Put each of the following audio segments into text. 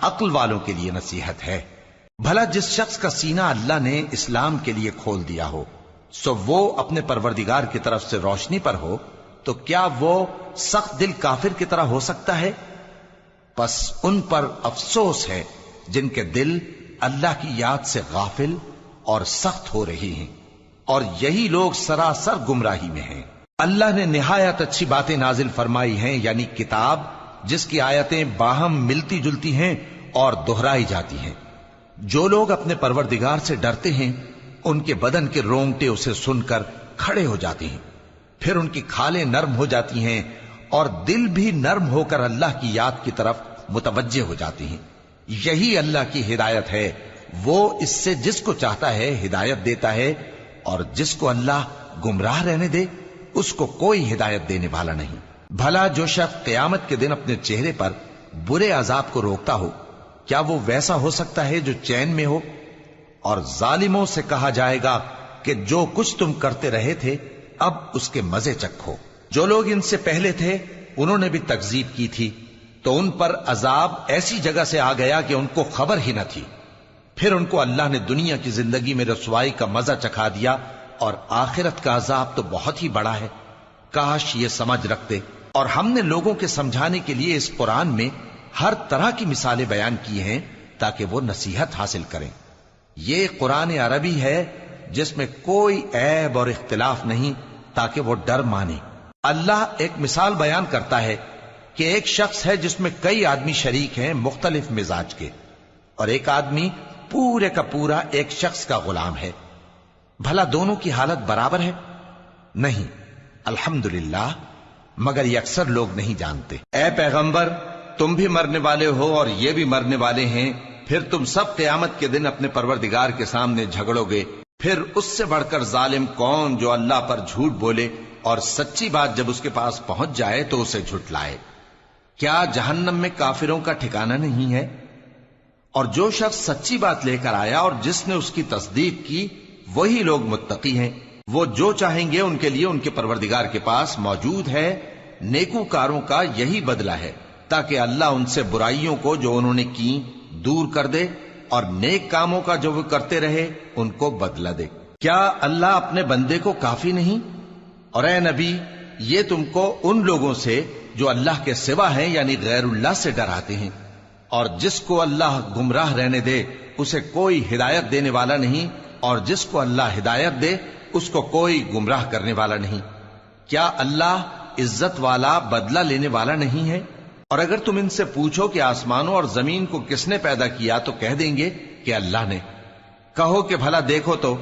عقل والوں کے لیے نصیحت ہے۔ بھلا جس شخص کا سینہ اللہ نے اسلام کے لیے کھول دیا ہو سو وہ اپنے پروردگار کی طرف سے روشنی پر ہو، تو کیا وہ سخت دل کافر کی طرح ہو سکتا ہے؟ پس ان پر افسوس ہے جن کے دل اللہ کی یاد سے غافل اور سخت ہو رہی ہیں، اور یہی لوگ سراسر گمراہی میں ہیں۔ اللہ نے نہایت اچھی باتیں نازل فرمائی ہیں، یعنی کتاب جس کی آیتیں باہم ملتی جلتی ہیں اور دہرائی جاتی ہیں۔ جو لوگ اپنے پروردگار سے ڈرتے ہیں ان کے بدن کے رونگٹے اسے سن کر کھڑے ہو جاتے ہیں، پھر ان کی کھالیں نرم ہو جاتی ہیں اور دل بھی نرم ہو کر اللہ کی یاد کی طرف متوجہ ہو جاتی ہیں۔ یہی اللہ کی ہدایت ہے، وہ اس سے جس کو چاہتا ہے ہدایت دیتا ہے، اور جس کو اللہ گمراہ رہنے دے اس کو کوئی ہدایت دینے والا نہیں۔ بھلا جو شخص قیامت کے دن اپنے چہرے پر برے عذاب کو روکتا ہو، کیا وہ ویسا ہو سکتا ہے جو چین میں ہو؟ اور ظالموں سے کہا جائے گا کہ جو کچھ تم کرتے رہے تھے اب اس کے مزے چکھو۔ جو لوگ ان سے پہلے تھے انہوں نے بھی تکذیب کی تھی، تو ان پر عذاب ایسی جگہ سے آ گیا کہ ان کو خبر ہی نہ تھی۔ پھر ان کو اللہ نے دنیا کی زندگی میں رسوائی کا مزہ چکھا دیا، اور آخرت کا عذاب تو بہت ہی بڑا ہے۔ کاش یہ سمجھ رکھتے۔ اور ہم نے لوگوں کے سمجھانے کے لیے اس قرآن میں ہر طرح کی مثالیں بیان کی ہیں تاکہ وہ نصیحت حاصل کریں۔ یہ قرآن عربی ہے جس میں کوئی عیب اور اختلاف نہیں، تاکہ وہ ڈر مانے۔ اللہ ایک مثال بیان کرتا ہے کہ ایک شخص ہے جس میں کئی آدمی شریک ہیں مختلف مزاج کے، اور ایک آدمی پورے کا پورا ایک شخص کا غلام ہے۔ بھلا دونوں کی حالت برابر ہے؟ نہیں، الحمدللہ، مگر یہ اکثر لوگ نہیں جانتے۔ اے پیغمبر، تم بھی مرنے والے ہو اور یہ بھی مرنے والے ہیں، پھر تم سب قیامت کے دن اپنے پروردگار کے سامنے جھگڑو گے۔ پھر اس سے بڑھ کر ظالم کون جو اللہ پر جھوٹ بولے اور سچی بات جب اس کے پاس پہنچ جائے تو اسے جھٹلائے۔ کیا جہنم میں کافروں کا ٹھکانہ نہیں ہے؟ اور جو شخص سچی بات لے کر آیا اور جس نے اس کی تصدیق کی وہی لوگ متقی ہیں۔ وہ جو چاہیں گے ان کے لیے ان کے پروردگار کے پاس موجود ہے۔ نیکوکاروں کا یہی بدلہ ہے، تاکہ اللہ ان سے برائیوں کو جو انہوں نے کی دور کر دے، اور نیک کاموں کا جو وہ کرتے رہے ان کو بدلہ دے۔ کیا اللہ اپنے بندے کو کافی نہیں؟ اور اے نبی، یہ تم کو ان لوگوں سے جو اللہ کے سوا ہیں یعنی غیر اللہ سے ڈراتے ہیں، اور جس کو اللہ گمراہ رہنے دے اسے کوئی ہدایت دینے والا نہیں، اور جس کو اللہ ہدایت دے اس کو کوئی گمراہ کرنے والا نہیں۔ کیا اللہ عزت والا بدلہ لینے والا نہیں ہے؟ اور اگر تم ان سے پوچھو کہ آسمانوں اور زمین کو کس نے پیدا کیا تو کہہ دیں گے کہ اللہ نے۔ کہو کہ بھلا دیکھو تو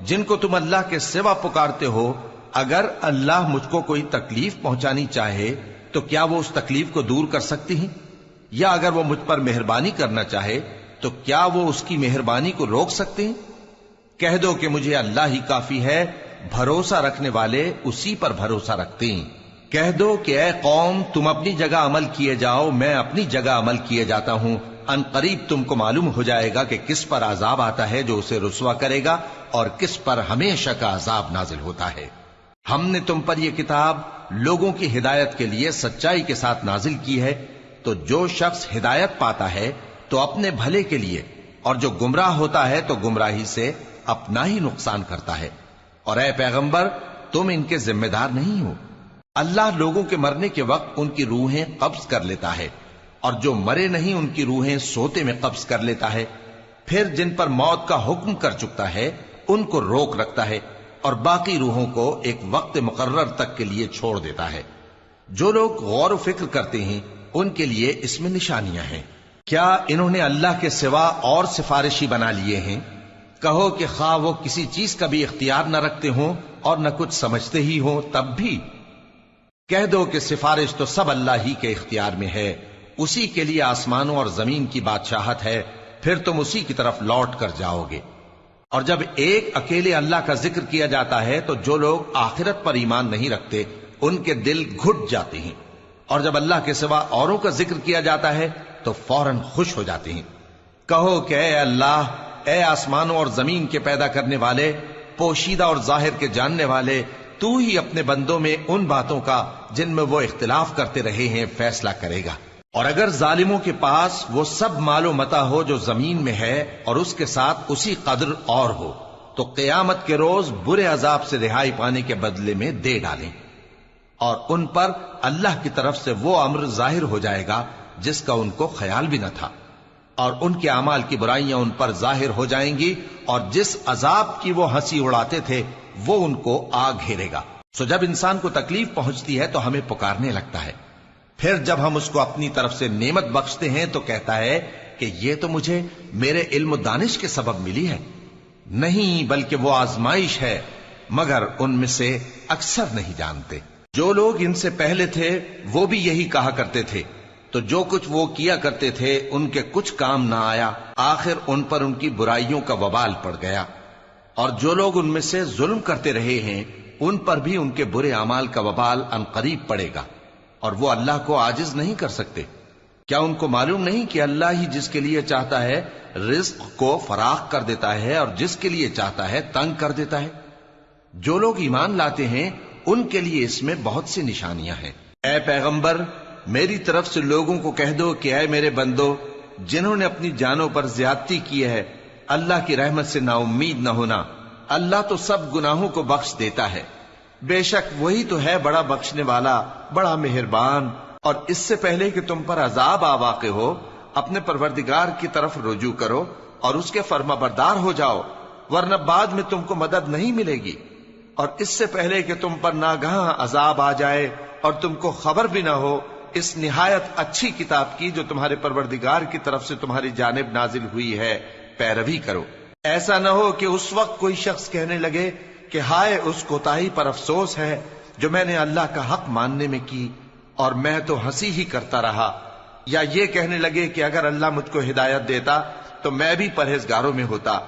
جن کو تم اللہ کے سوا پکارتے ہو، اگر اللہ مجھ کو کوئی تکلیف پہنچانی چاہے تو کیا وہ اس تکلیف کو دور کر سکتی ہیں؟ یا اگر وہ مجھ پر مہربانی کرنا چاہے تو کیا وہ اس کی مہربانی کو روک سکتے ہیں؟ کہہ دو کہ مجھے اللہ ہی کافی ہے، بھروسہ رکھنے والے اسی پر بھروسہ رکھتے ہیں۔ کہہ دو کہ اے قوم، تم اپنی جگہ عمل کیے جاؤ، میں اپنی جگہ عمل کیے جاتا ہوں۔ ان قریب تم کو معلوم ہو جائے گا کہ کس پر عذاب آتا ہے جو اسے رسوا کرے گا، اور کس پر ہمیشہ کا عذاب نازل ہوتا ہے۔ ہم نے تم پر یہ کتاب لوگوں کی ہدایت کے لیے سچائی کے ساتھ نازل کی ہے، تو جو شخص ہدایت پاتا ہے تو اپنے بھلے کے لیے، اور جو گمراہ ہوتا ہے تو گمراہی سے اپنا ہی نقصان کرتا ہے۔ اور اے پیغمبر، تم ان کے ذمہ دار نہیں ہو۔ اللہ لوگوں کے مرنے کے وقت ان کی روحیں قبض کر لیتا ہے، اور جو مرے نہیں ان کی روحیں سوتے میں قبض کر لیتا ہے۔ پھر جن پر موت کا حکم کر چکتا ہے ان کو روک رکھتا ہے، اور باقی روحوں کو ایک وقت مقرر تک کے لیے چھوڑ دیتا ہے۔ جو لوگ غور و فکر کرتے ہیں ان کے لیے اس میں نشانیاں ہیں۔ کیا انہوں نے اللہ کے سوا اور سفارشی بنا لیے ہیں؟ کہو کہ خواہ وہ کسی چیز کا بھی اختیار نہ رکھتے ہوں اور نہ کچھ سمجھتے ہی ہوں تب بھی کہہ دو کہ سفارش تو سب اللہ ہی کے اختیار میں ہے، اسی کے لیے آسمانوں اور زمین کی بادشاہت ہے، پھر تم اسی کی طرف لوٹ کر جاؤ گے۔ اور جب ایک اکیلے اللہ کا ذکر کیا جاتا ہے تو جو لوگ آخرت پر ایمان نہیں رکھتے ان کے دل گھٹ جاتے ہیں، اور جب اللہ کے سوا اوروں کا ذکر کیا جاتا ہے تو فوراً خوش ہو جاتے ہیں۔ کہو کہ اے اللہ، اے آسمانوں اور زمین کے پیدا کرنے والے، پوشیدہ اور ظاہر کے جاننے والے، تو ہی اپنے بندوں میں ان باتوں کا جن میں وہ اختلاف کرتے رہے ہیں فیصلہ کرے گا، اور اگر ظالموں کے پاس وہ سب مال و متا ہو جو زمین میں ہے اور اس کے ساتھ اسی قدر اور ہو تو قیامت کے روز برے عذاب سے رہائی پانے کے بدلے میں دے ڈالیں، اور ان پر اللہ کی طرف سے وہ امر ظاہر ہو جائے گا جس کا ان کو خیال بھی نہ تھا، اور ان کے اعمال کی برائیاں ان پر ظاہر ہو جائیں گی، اور جس عذاب کی وہ ہنسی اڑاتے تھے وہ ان کو آ گھیرے گا۔ سو جب انسان کو تکلیف پہنچتی ہے تو ہمیں پکارنے لگتا ہے، پھر جب ہم اس کو اپنی طرف سے نعمت بخشتے ہیں تو کہتا ہے کہ یہ تو مجھے میرے علم و دانش کے سبب ملی ہے۔ نہیں، بلکہ وہ آزمائش ہے، مگر ان میں سے اکثر نہیں جانتے۔ جو لوگ ان سے پہلے تھے وہ بھی یہی کہا کرتے تھے، تو جو کچھ وہ کیا کرتے تھے ان کے کچھ کام نہ آیا، آخر ان پر ان کی برائیوں کا وبال پڑ گیا۔ اور جو لوگ ان میں سے ظلم کرتے رہے ہیں ان پر بھی ان کے برے اعمال کا وبال عنقریب پڑے گا، اور وہ اللہ کو عاجز نہیں کر سکتے۔ کیا ان کو معلوم نہیں کہ اللہ ہی جس کے لیے چاہتا ہے رزق کو فراخ کر دیتا ہے اور جس کے لیے چاہتا ہے تنگ کر دیتا ہے؟ جو لوگ ایمان لاتے ہیں ان کے لیے اس میں بہت سی نشانیاں ہیں۔ اے پیغمبر، میری طرف سے لوگوں کو کہہ دو کہ اے میرے بندو، جنہوں نے اپنی جانوں پر زیادتی کی ہے، اللہ کی رحمت سے نا امید نہ ہونا۔ اللہ تو سب گناہوں کو بخش دیتا ہے، بے شک وہی تو ہے بڑا بخشنے والا، بڑا مہربان۔ اور اس سے پہلے کہ تم پر عذاب آ واقع ہو، اپنے پروردگار کی طرف رجوع کرو اور اس کے فرما بردار ہو جاؤ، ورنہ بعد میں تم کو مدد نہیں ملے گی۔ اور اس سے پہلے کہ تم پر ناگہاں عذاب آ جائے اور تم کو خبر بھی نہ ہو، اس نہایت اچھی کتاب کی جو تمہارے پروردگار کی طرف سے تمہاری جانب نازل ہوئی ہے پیروی کرو۔ ایسا نہ ہو کہ اس وقت کوئی شخص کہنے لگے کہ ہائے اس کوتاہی پر افسوس ہے جو میں نے اللہ کا حق ماننے میں کی، اور میں تو ہنسی ہی کرتا رہا، یا یہ کہنے لگے کہ اگر اللہ مجھ کو ہدایت دیتا تو میں بھی پرہیزگاروں میں ہوتا،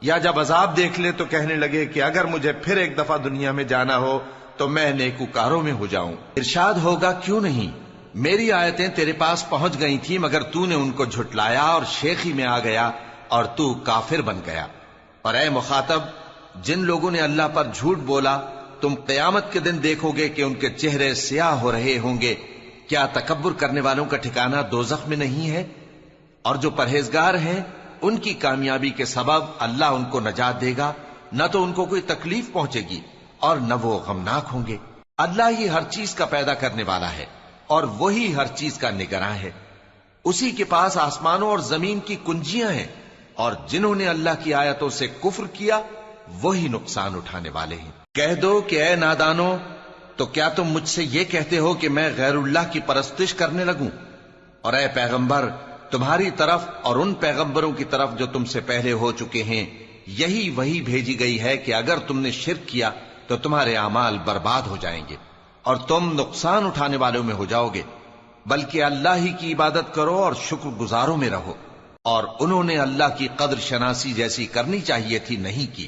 یا جب عذاب دیکھ لے تو کہنے لگے کہ اگر مجھے پھر ایک دفعہ دنیا میں جانا ہو تو میں نیکوکاروں میں ہو جاؤں۔ ارشاد ہوگا کیوں نہیں، میری آیتیں تیرے پاس پہنچ گئی تھی مگر تو نے ان کو جھٹلایا اور شیخی میں آ گیا اور تو کافر بن گیا۔ اور اے مخاطب، جن لوگوں نے اللہ پر جھوٹ بولا تم قیامت کے دن دیکھو گے کہ ان کے چہرے سیاہ ہو رہے ہوں گے۔ کیا تکبر کرنے والوں کا ٹھکانہ دوزخ میں نہیں ہے؟ اور جو پرہیزگار ہیں ان کی کامیابی کے سبب اللہ ان کو نجات دے گا، نہ تو ان کو کوئی تکلیف پہنچے گی اور نہ وہ غمناک ہوں گے۔ اللہ ہی ہر چیز کا پیدا کرنے والا ہے اور وہی ہر چیز کا نگراں ہے۔ اسی کے پاس آسمانوں اور زمین کی کنجیاں ہیں، اور جنہوں نے اللہ کی آیتوں سے کفر کیا وہی نقصان اٹھانے والے ہیں۔ کہہ دو کہ اے نادانو، تو کیا تم مجھ سے یہ کہتے ہو کہ میں غیر اللہ کی پرستش کرنے لگوں؟ اور اے پیغمبر، تمہاری طرف اور ان پیغمبروں کی طرف جو تم سے پہلے ہو چکے ہیں یہی وہی بھیجی گئی ہے کہ اگر تم نے شرک کیا تو تمہارے اعمال برباد ہو جائیں گے اور تم نقصان اٹھانے والوں میں ہو جاؤ گے، بلکہ اللہ ہی کی عبادت کرو اور شکر گزاروں میں رہو۔ اور انہوں نے اللہ کی قدر شناسی جیسی کرنی چاہیے تھی نہیں کی۔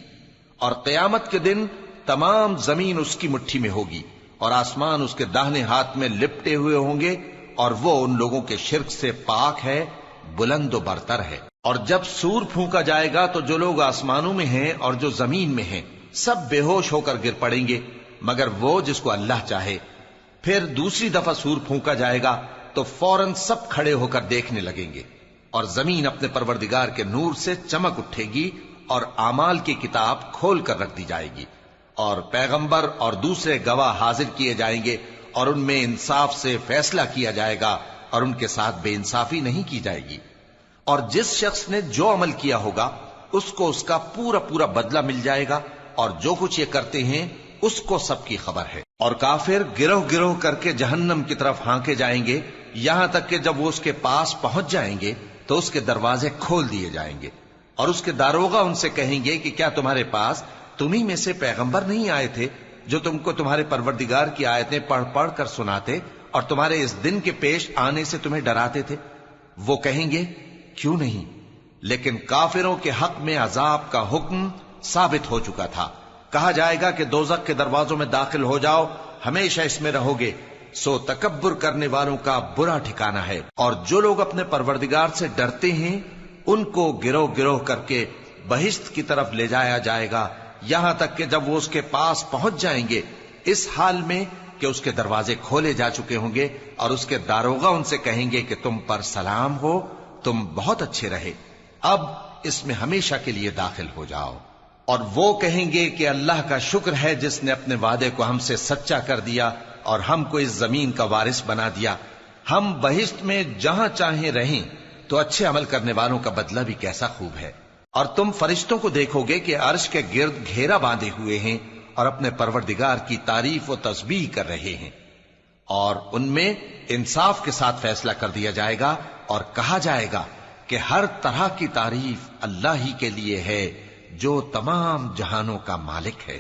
اور قیامت کے دن تمام زمین اس کی مٹھی میں ہوگی اور آسمان اس کے داہنے ہاتھ میں لپٹے ہوئے ہوں گے، اور وہ ان لوگوں کے شرک سے پاک ہے، بلند و برتر ہے۔ اور جب سور پھونکا جائے گا تو جو لوگ آسمانوں میں ہیں اور جو زمین میں ہیں سب بے ہوش ہو کر گر پڑیں گے مگر وہ جس کو اللہ چاہے۔ پھر دوسری دفعہ سور پھونکا جائے گا تو فوراً سب کھڑے ہو کر دیکھنے لگیں گے، اور زمین اپنے پروردگار کے نور سے چمک اٹھے گی اور اعمال کی کتاب کھول کر رکھ دی جائے گی، اور پیغمبر اور دوسرے گواہ حاضر کیے جائیں گے، اور ان میں انصاف سے فیصلہ کیا جائے گا اور ان کے ساتھ بے انصافی نہیں کی جائے گی۔ اور جس شخص نے جو عمل کیا ہوگا اس کو اس کا پورا پورا بدلہ مل جائے گا، اور جو کچھ یہ کرتے ہیں اس کو سب کی خبر ہے۔ اور کافر گروہ گروہ کر کے جہنم کی طرف ہانکے جائیں گے، یہاں تک کہ جب وہ اس کے پاس پہنچ جائیں گے تو اس کے دروازے کھول دیے جائیں گے، اور اس کے داروغہ ان سے کہیں گے کہ کیا تمہارے پاس تمہیں میں سے پیغمبر نہیں آئے تھے جو تم کو تمہارے پروردگار کی آیتیں پڑھ پڑھ کر سناتے اور تمہارے اس دن کے پیش آنے سے تمہیں ڈراتے تھے؟ وہ کہیں گے کیوں نہیں، لیکن کافروں کے حق میں عذاب کا حکم ثابت ہو چکا تھا۔ کہا جائے گا کہ دوزخ کے دروازوں میں داخل ہو جاؤ، ہمیشہ اس میں رہو گے، سو تکبر کرنے والوں کا برا ٹھکانہ ہے۔ اور جو لوگ اپنے پروردگار سے ڈرتے ہیں ان کو گروہ گروہ کر کے بہشت کی طرف لے جایا جائے گا، یہاں تک کہ جب وہ اس کے پاس پہنچ جائیں گے اس حال میں کہ اس کے دروازے کھولے جا چکے ہوں گے اور اس کے داروغہ ان سے کہیں گے کہ تم پر سلام ہو، تم بہت اچھے رہے، اب اس میں ہمیشہ کے لیے داخل ہو جاؤ۔ اور وہ کہیں گے کہ اللہ کا شکر ہے جس نے اپنے وعدے کو ہم سے سچا کر دیا اور ہم کو اس زمین کا وارث بنا دیا، ہم بہشت میں جہاں چاہیں رہیں، تو اچھے عمل کرنے والوں کا بدلہ بھی کیسا خوب ہے۔ اور تم فرشتوں کو دیکھو گے کہ عرش کے گرد گھیرا باندھے ہوئے ہیں اور اپنے پروردگار کی تعریف و تسبیح کر رہے ہیں، اور ان میں انصاف کے ساتھ فیصلہ کر دیا جائے گا اور کہا جائے گا کہ ہر طرح کی تعریف اللہ ہی کے لیے ہے جو تمام جہانوں کا مالک ہے۔